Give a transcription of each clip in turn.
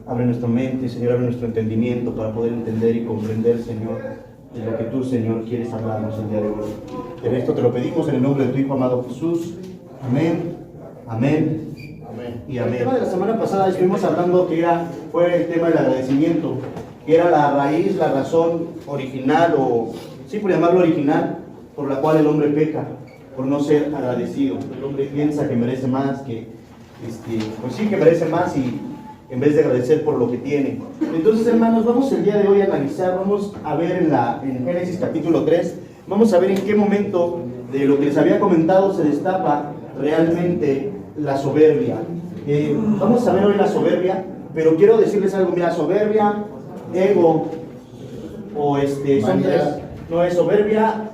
Abre nuestra mente, Señor, abre nuestro entendimiento para poder entender y comprender, Señor, de lo que tú, Señor, quieres hablarnos el día de hoy. En esto te lo pedimos en el nombre de tu Hijo amado Jesús. Amén, amén, amén y amén. El tema de la semana pasada estuvimos hablando que fue el tema del agradecimiento, que era la raíz, la razón original, o sí por llamarlo original, por la cual el hombre peca, por no ser agradecido. El hombre piensa que merece más, que merece más, y en vez de agradecer por lo que tiene. Entonces, hermanos, vamos el día de hoy a analizar, vamos a ver en Génesis capítulo 3, vamos a ver en qué momento de lo que les había comentado se destapa realmente la soberbia. Vamos a ver hoy la soberbia, pero quiero decirles algo. Mira, soberbia, ego, o son tres, no es soberbia,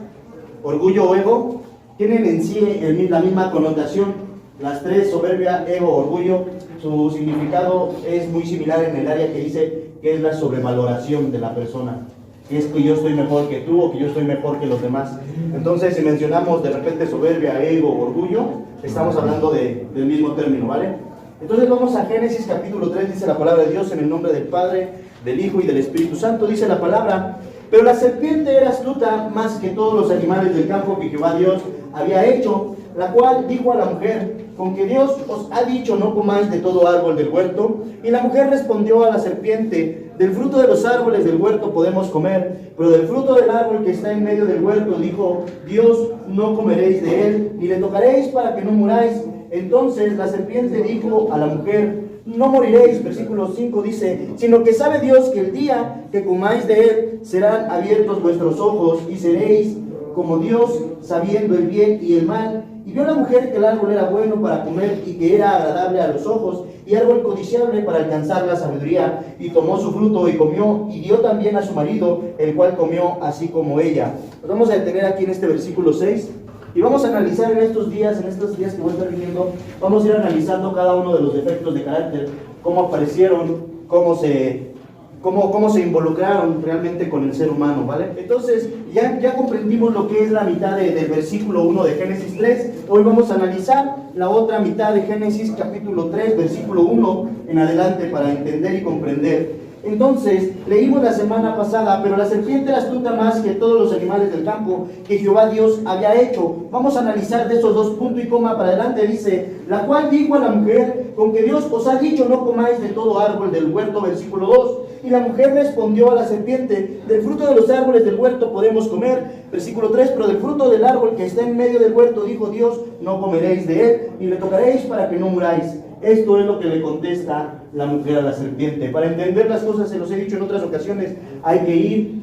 orgullo o ego, tienen en sí la misma connotación. Las tres, soberbia, ego, orgullo, su significado es muy similar en el área que dice que es la sobrevaloración de la persona, que es que yo estoy mejor que tú o que yo estoy mejor que los demás. Entonces, si mencionamos de repente soberbia, ego, orgullo, estamos hablando del mismo término, ¿vale? Entonces vamos a Génesis capítulo 3, dice la palabra de Dios, en el nombre del Padre, del Hijo y del Espíritu Santo, dice la palabra: pero la serpiente era astuta más que todos los animales del campo que Jehová Dios había hecho, la cual dijo a la mujer: con que Dios os ha dicho, no comáis de todo árbol del huerto. Y la mujer respondió a la serpiente: del fruto de los árboles del huerto podemos comer, pero del fruto del árbol que está en medio del huerto dijo Dios, no comeréis de él, ni le tocaréis para que no muráis. Entonces la serpiente dijo a la mujer: no moriréis, versículo 5 dice, sino que sabe Dios que el día que comáis de él serán abiertos vuestros ojos y seréis como Dios, sabiendo el bien y el mal. Y vio la mujer que el árbol era bueno para comer y que era agradable a los ojos y árbol codiciable para alcanzar la sabiduría, y tomó su fruto y comió, y dio también a su marido, el cual comió así como ella. Nos vamos a detener aquí en este versículo 6 y vamos a analizar en estos días que voy a estar viviendo, vamos a ir analizando cada uno de los defectos de carácter, cómo aparecieron, cómo se involucraron realmente con el ser humano, ¿vale? Entonces, ya comprendimos lo que es la mitad del versículo 1 de Génesis 3. Hoy vamos a analizar la otra mitad de Génesis capítulo 3, versículo 1 en adelante, para entender y comprender. Entonces, leímos la semana pasada: pero la serpiente era astuta más que todos los animales del campo que Jehová Dios había hecho. Vamos a analizar de esos dos, punto y coma para adelante. Dice: la cual dijo a la mujer: con que Dios os ha dicho, no comáis de todo árbol del huerto, versículo 2. Y la mujer respondió a la serpiente: del fruto de los árboles del huerto podemos comer, versículo 3, pero del fruto del árbol que está en medio del huerto dijo Dios, no comeréis de él, ni le tocaréis para que no muráis. Esto es lo que le contesta la mujer a la serpiente. Para entender las cosas, se los he dicho en otras ocasiones, hay que ir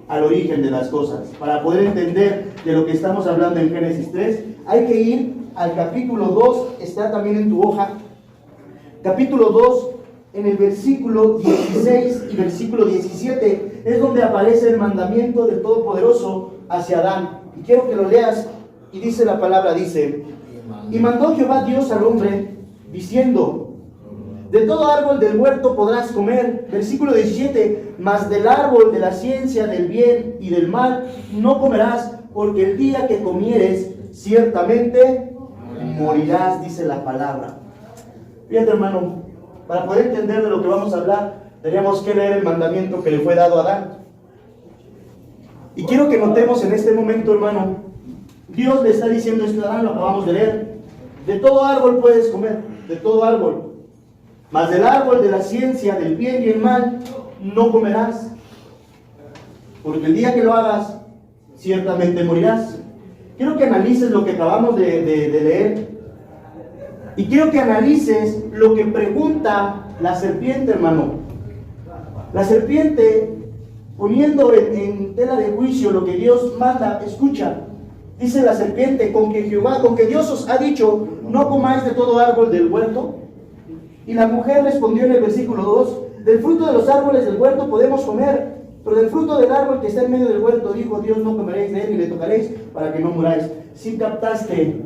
al origen de las cosas. Para poder entender de lo que estamos hablando en Génesis 3, hay que ir al capítulo 2, está también en tu hoja. Capítulo 2, en el versículo 16 y versículo 17, es donde aparece el mandamiento del Todopoderoso hacia Adán. Y quiero que lo leas, y dice la palabra, dice: y mandó Jehová Dios al hombre, diciendo: de todo árbol del huerto podrás comer, versículo 17, mas del árbol de la ciencia del bien y del mal no comerás, porque el día que comieres, ciertamente morirás, dice la palabra. Fíjate, hermano, para poder entender de lo que vamos a hablar, teníamos que leer el mandamiento que le fue dado a Adán. Y quiero que notemos en este momento, hermano, Dios le está diciendo esto a Adán, lo acabamos de leer: de todo árbol puedes comer, de todo árbol, mas del árbol de la ciencia del bien y el mal no comerás, porque el día que lo hagas, ciertamente morirás. Quiero que analices lo que acabamos de leer, y quiero que analices lo que pregunta la serpiente, hermano. La serpiente, poniendo en tela de juicio lo que Dios manda, escucha. Dice la serpiente: con que Dios os ha dicho, no comáis de todo árbol del huerto. Y la mujer respondió en el versículo 2: del fruto de los árboles del huerto podemos comer, pero del fruto del árbol que está en medio del huerto dijo Dios, no comeréis de él ni le tocaréis para que no muráis. ¿Sí captaste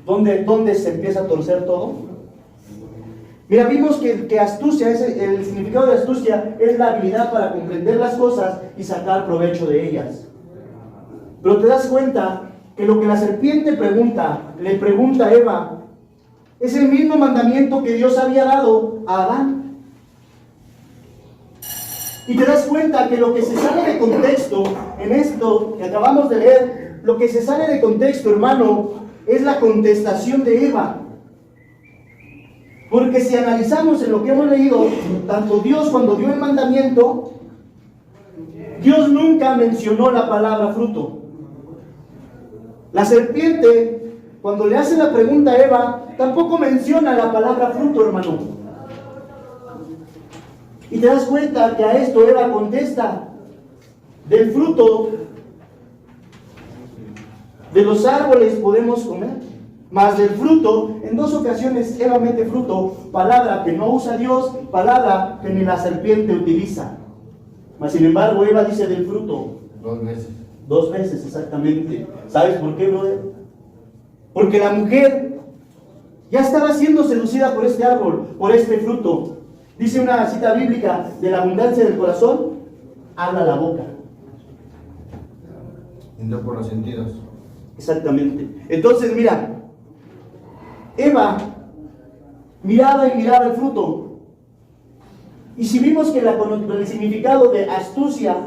dónde se empieza a torcer todo? Mira, vimos que astucia, el significado de astucia es la habilidad para comprender las cosas y sacar provecho de ellas. Pero te das cuenta que lo que la serpiente le pregunta a Eva, Es el mismo mandamiento que Dios había dado a Adán. Y te das cuenta que lo que se sale de contexto en esto que acabamos de leer, lo que se sale de contexto, hermano, es la contestación de Eva. Porque si analizamos en lo que hemos leído, tanto Dios cuando dio el mandamiento, Dios nunca mencionó la palabra fruto. La serpiente, cuando le hace la pregunta a Eva, tampoco menciona la palabra fruto, hermano. Y te das cuenta que a esto Eva contesta: del fruto de los árboles podemos comer, mas del fruto, en 2 ocasiones Eva mete fruto, palabra que no usa Dios, palabra que ni la serpiente utiliza. Mas sin embargo Eva dice del fruto 2 veces. 2 veces exactamente. ¿Sabes por qué, brother? Porque la mujer ya estaba siendo seducida por este árbol, por este fruto. Dice una cita bíblica: de la abundancia del corazón habla la boca. Entró por los sentidos. Exactamente. Entonces, mira, Eva miraba y miraba el fruto. Y si vimos que el significado de astucia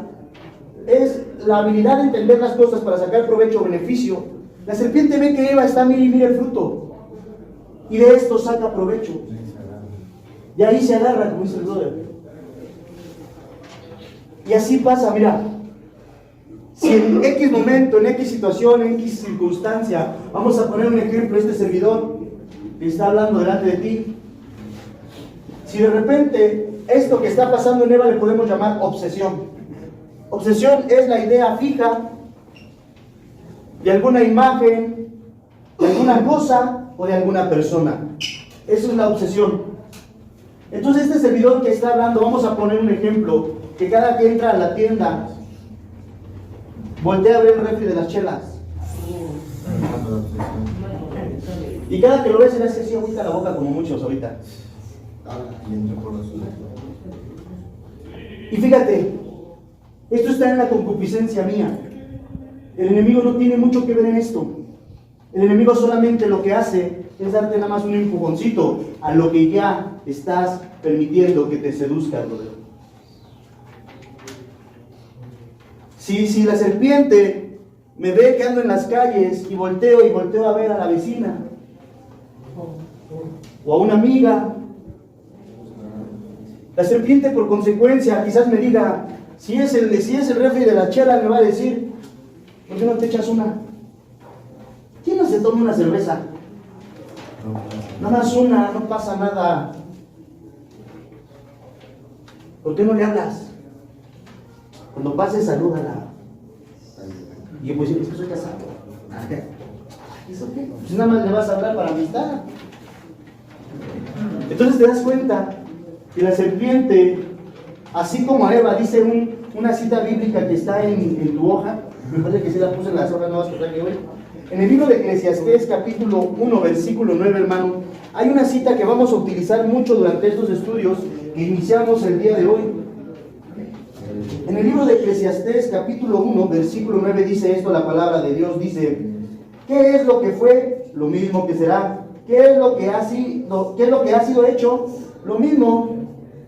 es la habilidad de entender las cosas para sacar provecho o beneficio, la serpiente ve que Eva está mira y mira el fruto, y de esto saca provecho. Y ahí se agarra, como dice el brother. Y así pasa, mira. Si en X momento, en X situación, en X circunstancia, vamos a poner un ejemplo, este servidor que está hablando delante de ti. Si de repente esto que está pasando en Eva le podemos llamar obsesión. Obsesión es la idea fija de alguna imagen, de alguna cosa o de alguna persona. Eso es la obsesión. Entonces este servidor que está hablando, vamos a poner un ejemplo, que cada que entra a la tienda, voltea a ver el refri de las chelas. Y cada que lo ves se le hace así agüita la boca, como muchos ahorita. Y fíjate, esto está en la concupiscencia mía. El enemigo no tiene mucho que ver en esto. El enemigo solamente lo que hace es darte nada más un empujoncito a lo que ya estás permitiendo que te seduzca, brother. Si la serpiente me ve que ando en las calles y volteo a ver a la vecina o a una amiga, la serpiente por consecuencia quizás me diga, si es el refri de la chela, me va a decir, ¿por qué no te echas una? ¿Quién no se toma una cerveza? Nada más una, no pasa nada. ¿Por qué no le hablas? Cuando pase, salúdala. Y yo pues, es que soy casado. ¿Eso qué? Pues nada más le vas a hablar para amistad. Entonces te das cuenta que la serpiente, así como a Eva, dice una cita bíblica que está en tu hoja, me parece que sí la puse en las hojas nuevas que traje hoy. En el libro de Eclesiastés, capítulo 1, versículo 9, hermano, hay una cita que vamos a utilizar mucho durante estos estudios que iniciamos el día de hoy. En el libro de Eclesiastés, capítulo 1, versículo 9, dice esto, la palabra de Dios dice: ¿qué es lo que fue? Lo mismo que será. ¿Qué es lo que ha sido hecho? Lo mismo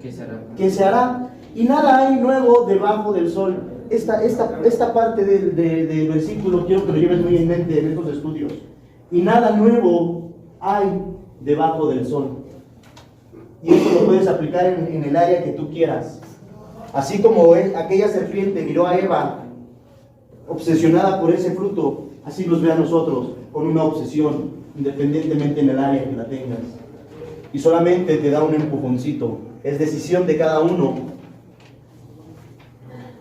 que se hará. Y nada hay nuevo debajo del sol. Esta parte del versículo quiero que lo lleves muy en mente en estos estudios. Y nada nuevo hay debajo del sol. Y esto lo puedes aplicar en el área que tú quieras. Así como aquella serpiente miró a Eva obsesionada por ese fruto, así nos ve a nosotros con una obsesión, independientemente en el área que la tengas. Y solamente te da un empujoncito. Es decisión de cada uno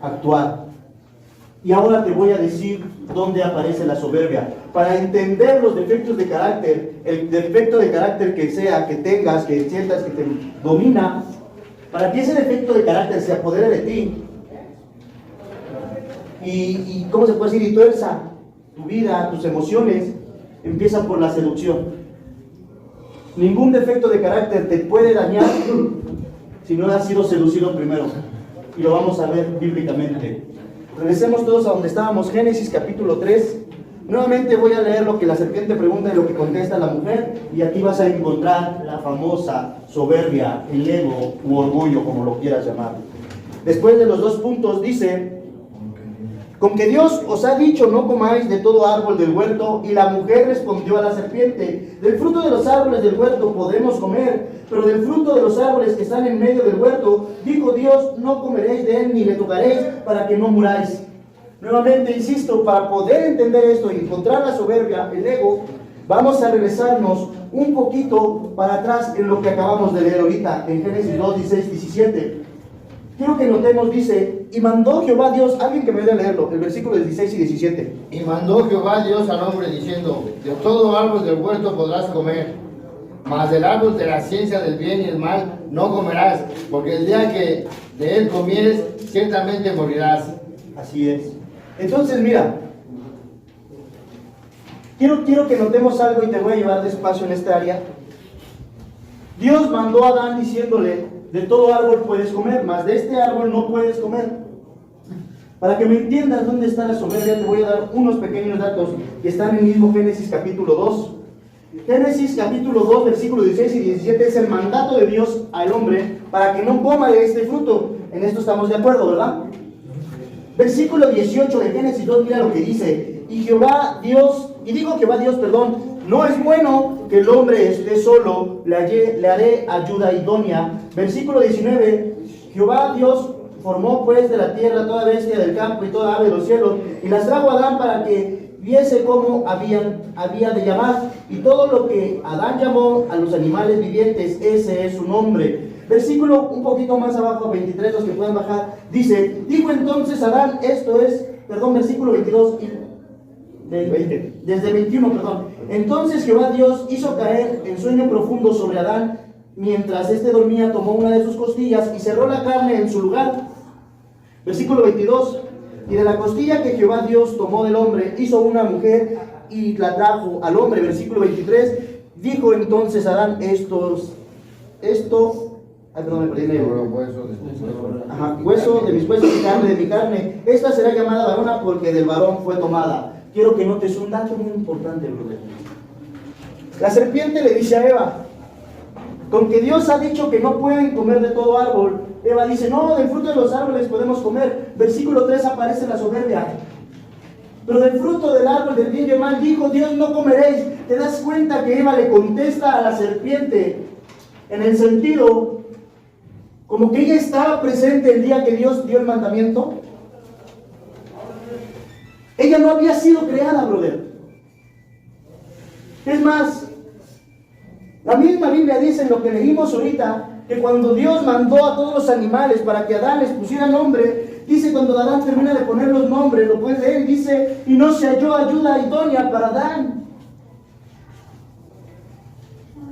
actuar. Y ahora te voy a decir dónde aparece la soberbia. Para entender los defectos de carácter, el defecto de carácter que sea, que tengas, que sientas que te domina, para que ese defecto de carácter se apodere de ti y ¿cómo se puede decir? Y tuerza tu vida, tus emociones, empieza por la seducción. Ningún defecto de carácter te puede dañar si no has sido seducido primero. Y lo vamos a ver bíblicamente. Regresemos todos a donde estábamos, Génesis capítulo 3, Nuevamente voy a leer lo que la serpiente pregunta y lo que contesta la mujer, y aquí vas a encontrar la famosa soberbia, el ego u orgullo, como lo quieras llamar. Después de los 2 puntos dice: con que Dios os ha dicho no comáis de todo árbol del huerto. Y la mujer respondió a la serpiente: del fruto de los árboles del huerto podemos comer, pero del fruto de los árboles que están en medio del huerto, dijo Dios, no comeréis de él ni le tocaréis, para que no muráis. Nuevamente insisto, para poder entender esto y encontrar la soberbia, el ego, vamos a regresarnos un poquito para atrás en lo que acabamos de leer ahorita, en Génesis 2, 16, 17. Quiero que notemos, dice: y mandó Jehová Dios, alguien que me vaya a leerlo, el versículo 16 y 17. Y mandó Jehová Dios al hombre diciendo: de todo árbol del huerto podrás comer, mas del árbol de la ciencia del bien y el mal no comerás, porque el día que de él comieres, ciertamente morirás. Así es. Entonces, mira, quiero que notemos algo y te voy a llevar despacio en esta área. Dios mandó a Adán diciéndole: de todo árbol puedes comer, mas de este árbol no puedes comer. Para que me entiendas dónde está la soberbia, te voy a dar unos pequeños datos que están en el mismo Génesis capítulo 2. Génesis capítulo 2, versículos 16 y 17 es el mandato de Dios al hombre para que no coma de este fruto. En esto estamos de acuerdo, ¿verdad? Versículo 18 de Génesis 2, mira lo que dice: y dijo Jehová Dios, no es bueno que el hombre esté solo, le haré ayuda idónea. Versículo 19, Jehová Dios formó pues de la tierra toda bestia del campo y toda ave de los cielos, y las trajo a Adán para que viese cómo había de llamar, y todo lo que Adán llamó a los animales vivientes, ese es su nombre. Versículo un poquito más abajo, 23, los que puedan bajar, dice: dijo entonces Adán, versículo 22, desde 21, entonces Jehová Dios hizo caer en sueño profundo sobre Adán, mientras éste dormía, tomó una de sus costillas y cerró la carne en su lugar. Versículo 22, y de la costilla que Jehová Dios tomó del hombre, hizo una mujer y la trajo al hombre. Versículo 23, dijo entonces Adán, hueso de mis huesos y carne de mi carne, esta será llamada varona porque del varón fue tomada. Quiero que notes un dato muy importante, brother. La serpiente le dice a Eva: con que Dios ha dicho que no pueden comer de todo árbol. Eva dice: no, del fruto de los árboles podemos comer. Versículo 3 aparece la soberbia: pero del fruto del árbol del bien y el mal dijo Dios, no comeréis. ¿Te das cuenta que Eva le contesta a la serpiente en el sentido como que ella estaba presente el día que Dios dio el mandamiento? Ella no había sido creada, brother. Es más, la misma Biblia dice en lo que leímos ahorita, que cuando Dios mandó a todos los animales para que Adán les pusiera nombre, dice cuando Adán termina de poner los nombres, lo puedes leer, dice: y no se halló ayuda idónea para Adán.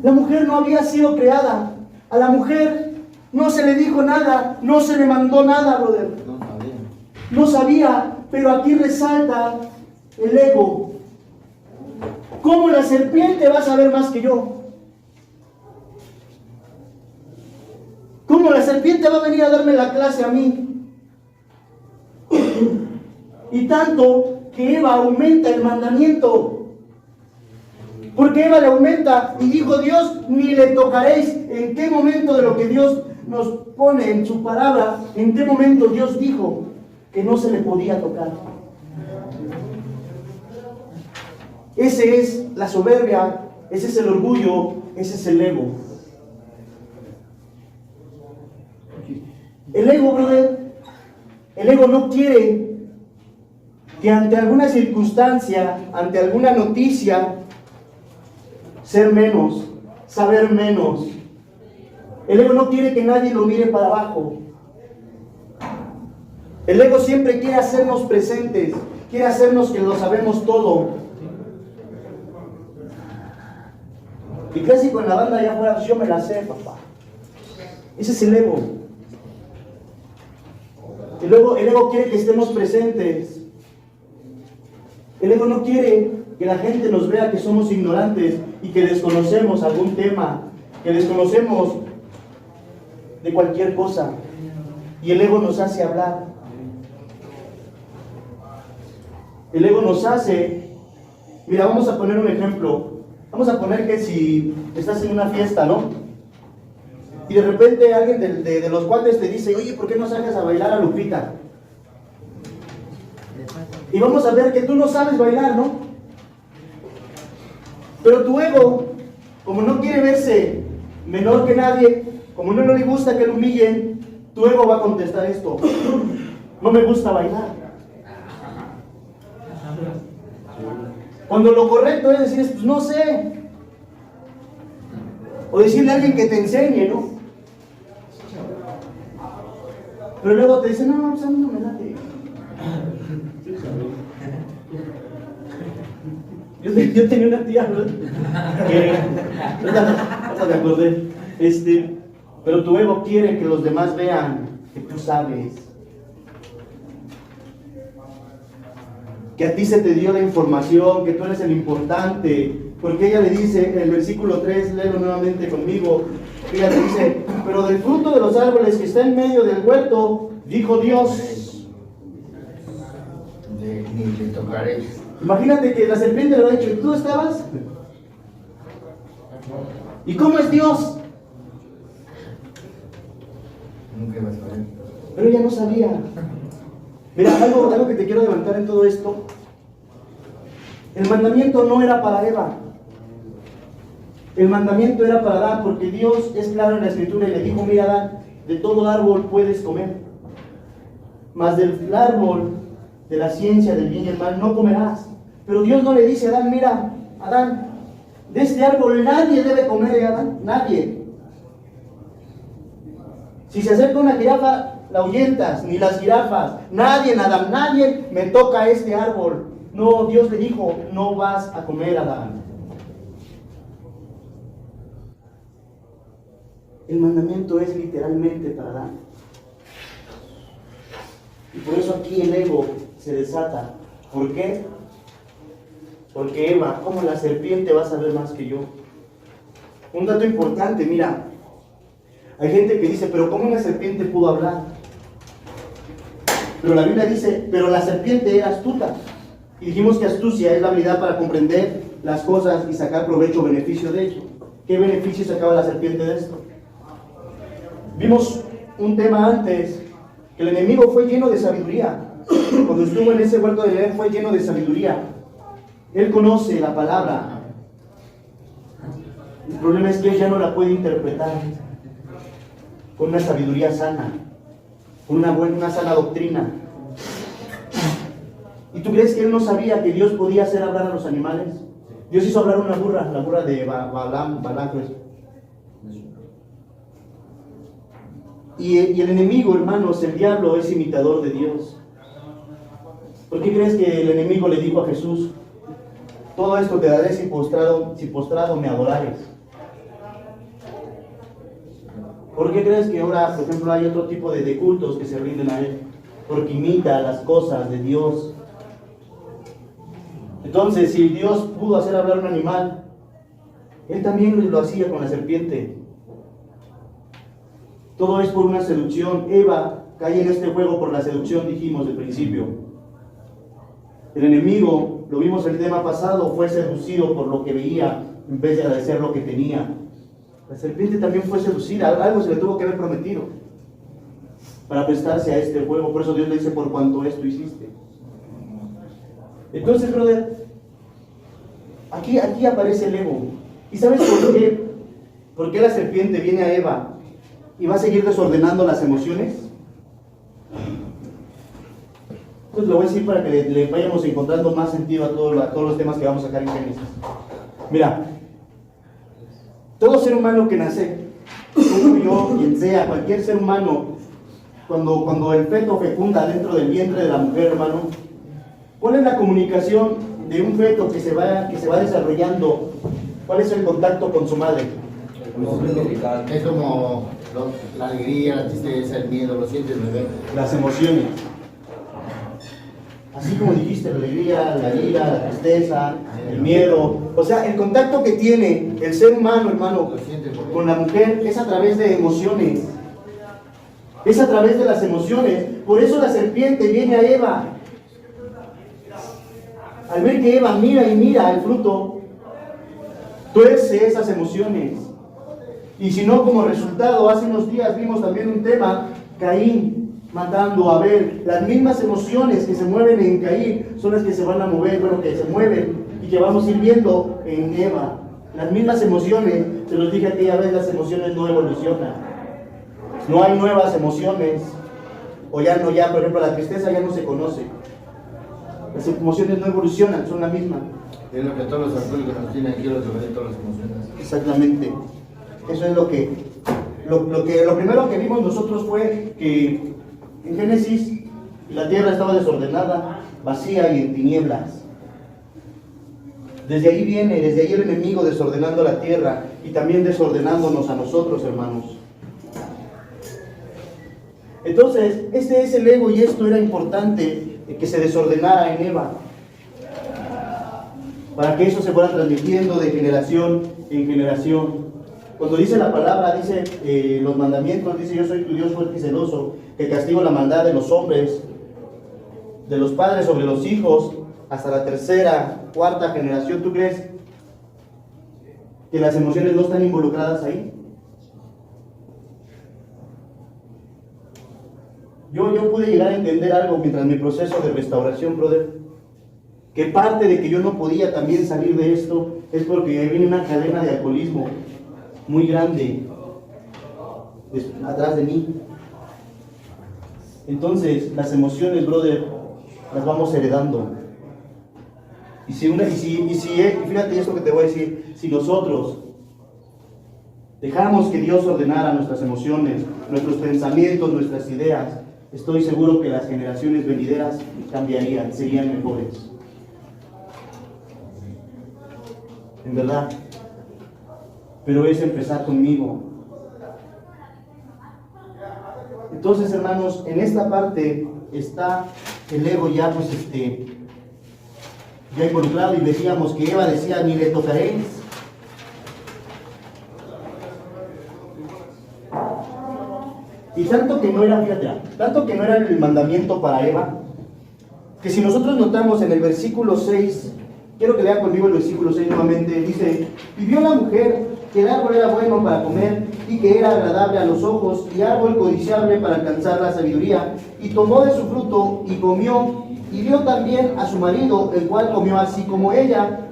La mujer no había sido creada. A la mujer no se le dijo nada, no se le mandó nada, brother. No sabía, pero aquí resalta el ego. ¿Cómo la serpiente va a saber más que yo? ¿Cómo la serpiente va a venir a darme la clase a mí? Y tanto que Eva aumenta el mandamiento. Porque Eva le aumenta y dijo Dios, ni le tocaréis. ¿En qué momento de lo que Dios nos pone en su palabra, en qué momento Dios dijo que no se le podía tocar? Ese es la soberbia, ese es el orgullo, ese es el ego. El ego, brother, el ego no quiere que ante alguna circunstancia, ante alguna noticia, ser menos, saber menos. El ego no quiere que nadie lo mire para abajo. El ego siempre quiere hacernos presentes, quiere hacernos que lo sabemos todo. Y casi con la banda allá afuera, yo me la sé, papá. Ese es el ego. El ego quiere que estemos presentes. El ego no quiere que la gente nos vea que somos ignorantes y que desconocemos algún tema, que desconocemos de cualquier cosa. Y el ego nos hace hablar. El ego nos hace Mira, vamos a poner un ejemplo. Vamos a poner que si estás en una fiesta, ¿no? Y de repente alguien de los cuates te dice, oye, ¿por qué no sacas a bailar a Lupita? Y vamos a ver que tú no sabes bailar, ¿no? Pero tu ego, como no quiere verse menor que nadie, como no le gusta que lo humillen, tu ego va a contestar esto: no me gusta bailar. Cuando lo correcto es decir, pues no sé. O decirle a alguien que te enseñe, ¿no? Pero luego te dicen, no, pues a mí no me late. Yo tenía una tía, ¿verdad? Que me acordé. Pero tu ego quiere que los demás vean que tú sabes. Que a ti se te dio la información, que tú eres el importante. Porque ella le dice, en el versículo 3, léelo nuevamente conmigo. Ella le dice, pero del fruto de los árboles que está en medio del huerto, dijo Dios, Ni le tocaré. imagínate que la serpiente lo ha dicho, ¿y tú estabas? ¿Y cómo es Dios? Nunca vas a ver. Pero ella no sabía. Mira, algo que te quiero levantar en todo esto. El mandamiento no era para Eva. El mandamiento era para Adán, porque Dios es claro en la Escritura y le dijo, mira Adán, de todo árbol puedes comer, mas del árbol de la ciencia del bien y el mal no comerás. Pero Dios no le dice a Adán, mira, Adán, de este árbol nadie debe comer, Adán, nadie. Si se acerca una jirafa, la ahuyentas, ni las jirafas, nadie, Adán, nadie me toca este árbol. No, Dios le dijo, no vas a comer, Adán. El mandamiento es literalmente para Adán. Y por eso aquí el ego se desata. ¿Por qué? Porque Eva, como la serpiente, va a saber más que yo. Un dato importante, mira. Hay gente que dice, pero ¿cómo una serpiente pudo hablar? Pero la Biblia dice, pero la serpiente era astuta. Y dijimos que astucia es la habilidad para comprender las cosas y sacar provecho o beneficio de ello. ¿Qué beneficio sacaba la serpiente de esto? Vimos un tema antes, que el enemigo fue lleno de sabiduría. Cuando estuvo en ese huerto de Edén fue lleno de sabiduría. Él conoce la palabra. El problema es que él ya no la puede interpretar con una sabiduría sana, con una sana doctrina. ¿Y tú crees que él no sabía que Dios podía hacer hablar a los animales? Dios hizo hablar una burra, la burra de Balaam, pues. Y el enemigo, hermanos, el diablo es imitador de Dios. ¿Por qué crees que el enemigo le dijo a Jesús, todo esto te daré si postrado me adorares? ¿Por qué crees que ahora, por ejemplo, hay otro tipo de cultos que se rinden a él? Porque imita las cosas de Dios. Entonces, si Dios pudo hacer hablar un animal, él también lo hacía con la serpiente. Todo es por una seducción. Eva cae en este juego por la seducción, dijimos al principio. El enemigo, lo vimos en el tema pasado, fue seducido por lo que veía en vez de agradecer lo que tenía. La serpiente también fue seducida, algo se le tuvo que haber prometido para prestarse a este juego. Por eso Dios le dice, por cuanto esto hiciste. Entonces, brother, aquí aparece el ego. ¿Y sabes por qué? ¿Por qué la serpiente viene a Eva y va a seguir desordenando las emociones? Pues lo voy a decir para que le vayamos encontrando más sentido a todos los temas que vamos a sacar en Génesis. Mira, todo ser humano que nace, como yo, quien sea, cualquier ser humano, cuando el feto fecunda dentro del vientre de la mujer, hermano, ¿cuál es la comunicación de un feto que se va desarrollando? ¿Cuál es el contacto con su madre? Es como la alegría, la tristeza, el miedo, lo sientes, bebé. Las emociones. Así como dijiste, la alegría, la ira, la tristeza, el miedo. O sea, el contacto que tiene el ser humano, hermano, con la mujer es a través de emociones. Es a través de las emociones. Por eso la serpiente viene a Eva. al ver que Eva mira y mira el fruto, tuerce esas emociones. Y si no, como resultado, hace unos días vimos también un tema, Caín matando a Abel. Las mismas emociones que se mueven en Caín son las que se van a mover, bueno, que se mueven y que vamos a ir viendo en Eva. Las mismas emociones, se los dije aquella vez, las emociones no evolucionan. No hay nuevas emociones. O ya no, por ejemplo, la tristeza ya no se conoce. Las emociones no evolucionan, son las mismas. Es lo que todos los alcohólicos nos tienen aquí, los de todas las emociones. Exactamente. Eso es lo primero que vimos nosotros fue que en Génesis la tierra estaba desordenada, vacía y en tinieblas. Desde ahí el enemigo desordenando la tierra y también desordenándonos a nosotros, hermanos. Entonces, este es el ego y esto era importante que se desordenara en Eva, para que eso se fuera transmitiendo de generación en generación. Cuando dice la palabra, dice los mandamientos, dice: yo soy tu Dios fuerte y celoso, que castigo la maldad de los hombres, de los padres sobre los hijos, hasta la tercera, cuarta generación. ¿Tú crees que las emociones no están involucradas ahí? Yo pude llegar a entender algo mientras mi proceso de restauración, brother, que parte de que yo no podía también salir de esto es porque viene una cadena de alcoholismo muy grande atrás de mí. Entonces, las emociones, brother, las vamos heredando. Y fíjate esto que te voy a decir, si nosotros dejamos que Dios ordenara nuestras emociones, nuestros pensamientos, nuestras ideas, estoy seguro que las generaciones venideras cambiarían, serían mejores. En verdad. Pero es empezar conmigo. Entonces, hermanos, en esta parte está el ego ya ya involucrado, y decíamos que Eva decía: ni le tocaréis. Y tanto que no era el mandamiento para Eva, que si nosotros notamos en el versículo 6, quiero que lean conmigo el versículo 6 nuevamente, dice: y vio la mujer que el árbol era bueno para comer y que era agradable a los ojos y árbol codiciable para alcanzar la sabiduría, y tomó de su fruto y comió, y dio también a su marido, el cual comió así como ella.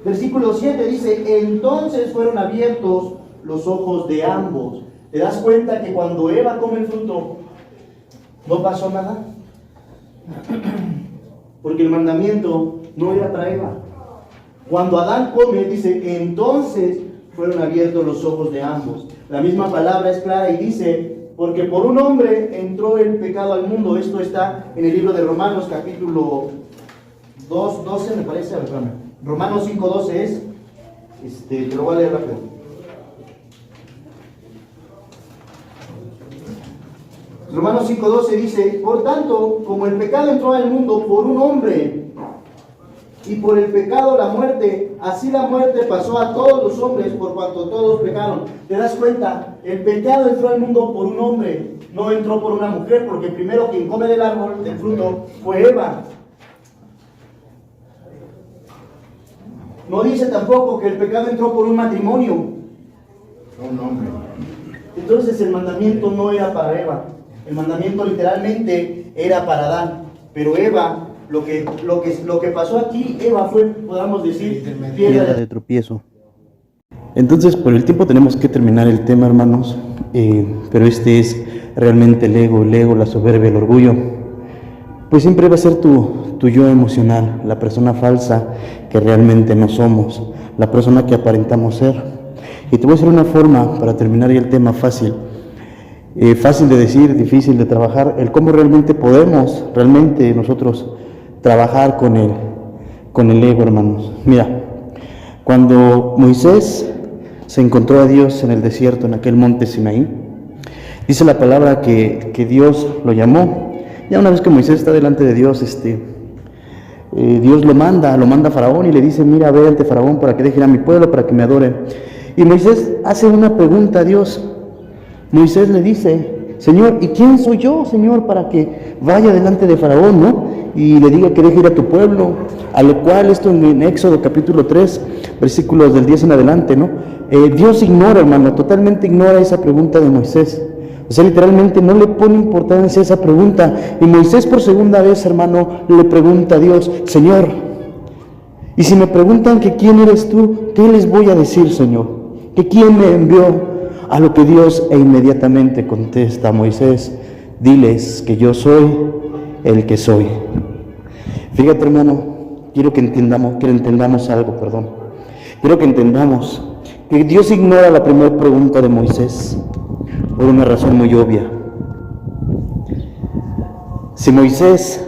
Versículo 7 dice: entonces fueron abiertos los ojos de ambos. ¿Te das cuenta que cuando Eva come el fruto no pasó nada? Porque el mandamiento no era para Eva. Cuando Adán come, dice: entonces fueron abiertos los ojos de ambos. La misma palabra es clara y dice: porque por un hombre entró el pecado al mundo. Esto está en el libro de Romanos, capítulo 12, me parece. Romanos 5:12 es. Te lo voy a leer rápido. Romanos 5:12 dice: por tanto, como el pecado entró al mundo por un hombre, y por el pecado la muerte, así la muerte pasó a todos los hombres por cuanto todos pecaron. ¿Te das cuenta? El pecado entró al mundo por un hombre, no entró por una mujer, porque primero quien come del árbol, del fruto, fue Eva. No dice tampoco que el pecado entró por un matrimonio. Un hombre. Entonces el mandamiento no era para Eva. El mandamiento literalmente era para Adán. Pero Eva, lo que pasó aquí, Eva fue, podamos decir, piedra de tropiezo. Entonces, por el tiempo tenemos que terminar el tema, hermanos. Pero este es realmente el ego, la soberbia, el orgullo. Pues siempre va a ser tu yo emocional, la persona falsa que realmente no somos, la persona que aparentamos ser. Y te voy a hacer una forma para terminar ya el tema fácil. Fácil de decir, difícil de trabajar, el cómo realmente podemos, nosotros trabajar con el ego, hermanos. Mira, cuando Moisés se encontró a Dios en el desierto, en aquel monte Sinaí, dice la palabra que Dios lo llamó. Ya una vez que Moisés está delante de Dios, Dios lo manda a Faraón y le dice: mira, ve ante Faraón para que deje ir a mi pueblo, para que me adore. Y Moisés hace una pregunta a Dios. Moisés le dice: Señor, ¿y quién soy yo, Señor, para que vaya delante de Faraón, no? y le diga que deje ir a tu pueblo, a lo cual esto en Éxodo capítulo 3, versículos del 10 en adelante, ¿no? Dios ignora, hermano, totalmente ignora esa pregunta de Moisés. O sea, literalmente no le pone importancia a esa pregunta. Y Moisés por segunda vez, hermano, le pregunta a Dios: Señor, y si me preguntan que quién eres tú, ¿qué les voy a decir, Señor? ¿Que quién me envió? A lo que Dios inmediatamente contesta a Moisés: diles que yo soy el que soy. Fíjate, hermano, quiero que entendamos algo, perdón. Quiero que entendamos que Dios ignora la primera pregunta de Moisés por una razón muy obvia. Si Moisés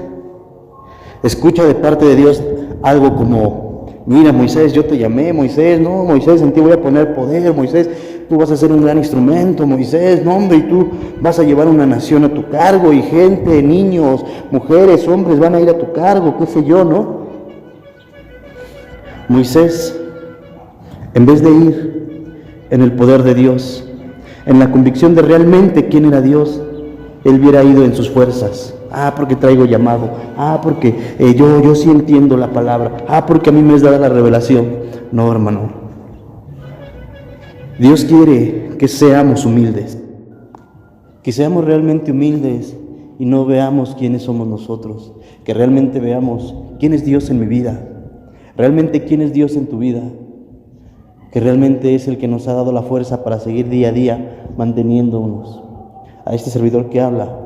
escucha de parte de Dios algo como: mira, Moisés, yo te llamé, Moisés, no, Moisés, en ti voy a poner poder, Moisés, tú vas a ser un gran instrumento, Moisés, no, hombre, y tú vas a llevar una nación a tu cargo, y gente, niños, mujeres, hombres van a ir a tu cargo, qué sé yo, ¿no? Moisés, en vez de ir en el poder de Dios, en la convicción de realmente quién era Dios, él hubiera ido en sus fuerzas. Porque traigo llamado. Porque yo sí entiendo la palabra. Porque a mí me es dada la revelación. No, hermano. Dios quiere que seamos humildes. Que seamos realmente humildes y no veamos quiénes somos nosotros. Que realmente veamos quién es Dios en mi vida. Realmente quién es Dios en tu vida. Que realmente es el que nos ha dado la fuerza para seguir día a día manteniéndonos. A este servidor que habla,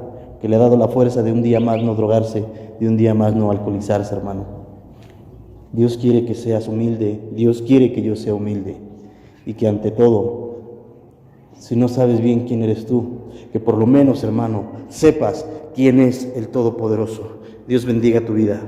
que le ha dado la fuerza de un día más no drogarse, de un día más no alcoholizarse, hermano. Dios quiere que seas humilde, Dios quiere que yo sea humilde, y que ante todo, si no sabes bien quién eres tú, que por lo menos, hermano, sepas quién es el Todopoderoso. Dios bendiga tu vida.